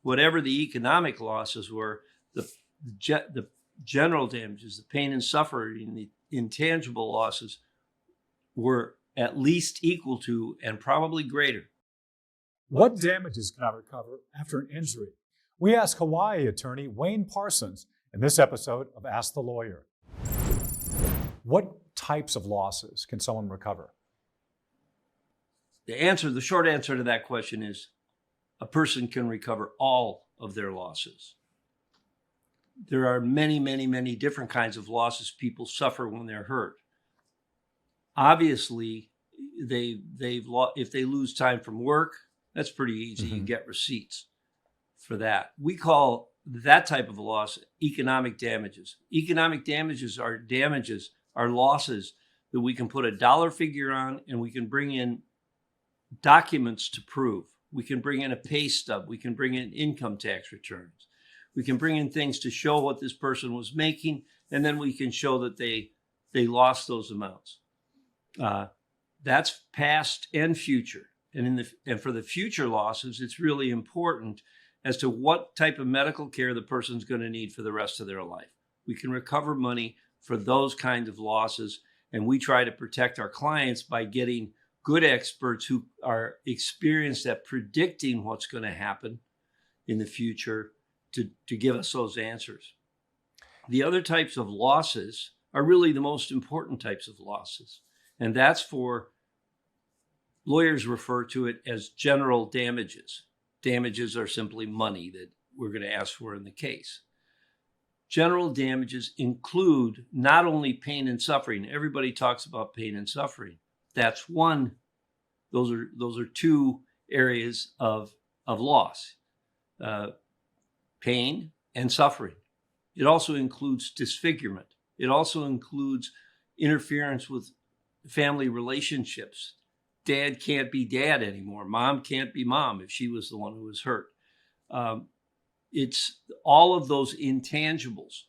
whatever the economic losses were, the general damages, the pain and suffering, the intangible losses were at least equal to and probably greater. What damages can I recover after an injury? We ask Hawaiʻi attorney Wayne Parsons in this episode of Ask the Lawyer. What types of losses can someone recover? The short answer to that question is a person can recover all of their losses. There are many, many, many different kinds of losses people suffer when they're hurt. Obviously, if they lose time from work, that's pretty easy. You get receipts for that. We call that type of a loss economic damages. Economic damages are losses that we can put a dollar figure on, and we can bring in documents to prove. We can bring in a pay stub. We can bring in income tax returns. We can bring in things to show what this person was making, and then we can show that they lost those amounts. That's past and future. And for the future losses, it's really important as to what type of medical care the person's going to need for the rest of their life. We can recover money for those kinds of losses, and we try to protect our clients by getting good experts who are experienced at predicting what's going to happen in the future to give us those answers. The other types of losses are really the most important types of losses, and that's for lawyers refer to it as general damages. Damages are simply money that we're going to ask for in the case. General damages include not only pain and suffering. Everybody talks about pain and suffering. That's one. Those are two areas of loss, pain and suffering. It also includes disfigurement. It also includes interference with family relationships. Dad can't be dad anymore. Mom can't be mom if she was the one who was hurt. It's all of those intangibles.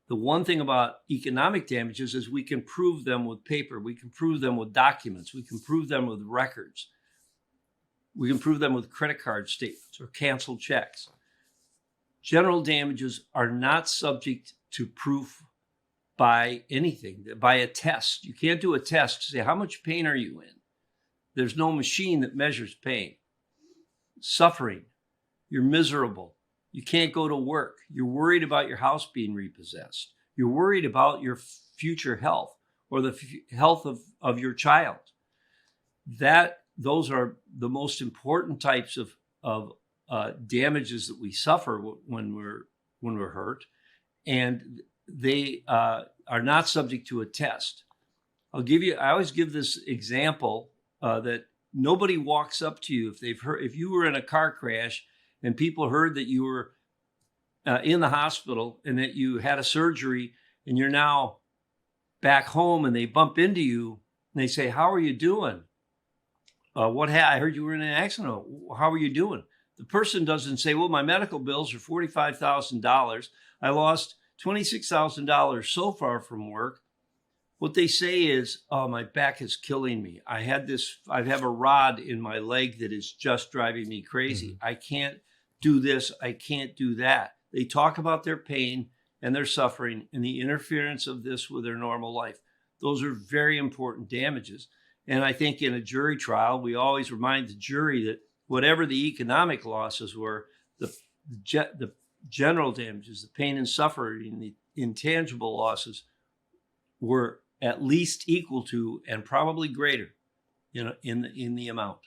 The one thing about economic damages is we can prove them with paper. We can prove them with documents. We can prove them with records. We can prove them with credit card statements or canceled checks. General damages are not subject to proof by anything, by a test. You can't do a test to say, how much pain are you in? There's no machine that measures pain. Suffering, you're miserable. You can't go to work. You're worried about your house being repossessed. You're worried about your future health or the health of your child. Those are the most important types of damages that we suffer when we're hurt, and they are not subject to a test. I always give this example that nobody walks up to you if you were in a car crash and people heard that you were in the hospital and that you had a surgery and you're now back home, and they bump into you and they say, how are you doing? I heard you were in an accident. How are you doing? The person doesn't say, well, my medical bills are $45,000. I lost $26,000 so far from work. What they say is, oh, my back is killing me. I have a rod in my leg that is just driving me crazy. I can't do this. I can't do that. They talk about their pain and their suffering and the interference of this with their normal life. Those are very important damages. And I think in a jury trial, we always remind the jury that whatever the economic losses were, the general damages, the pain and suffering, the intangible losses were at least equal to and probably greater in the amount.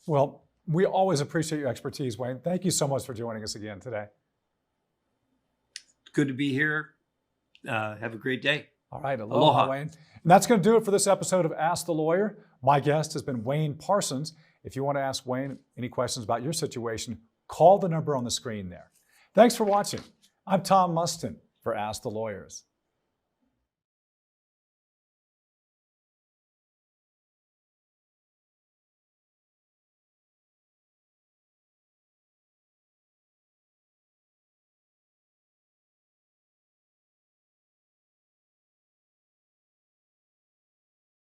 Well, we always appreciate your expertise, Wayne. Thank you so much for joining us again today. Good to be here. Have a great day. All right. Aloha, Wayne. And that's going to do it for this episode of Ask the Lawyer. My guest has been Wayne Parsons. If you want to ask Wayne any questions about your situation, call the number on the screen there. Thanks for watching. I'm Tom Mustin for Ask the Lawyers.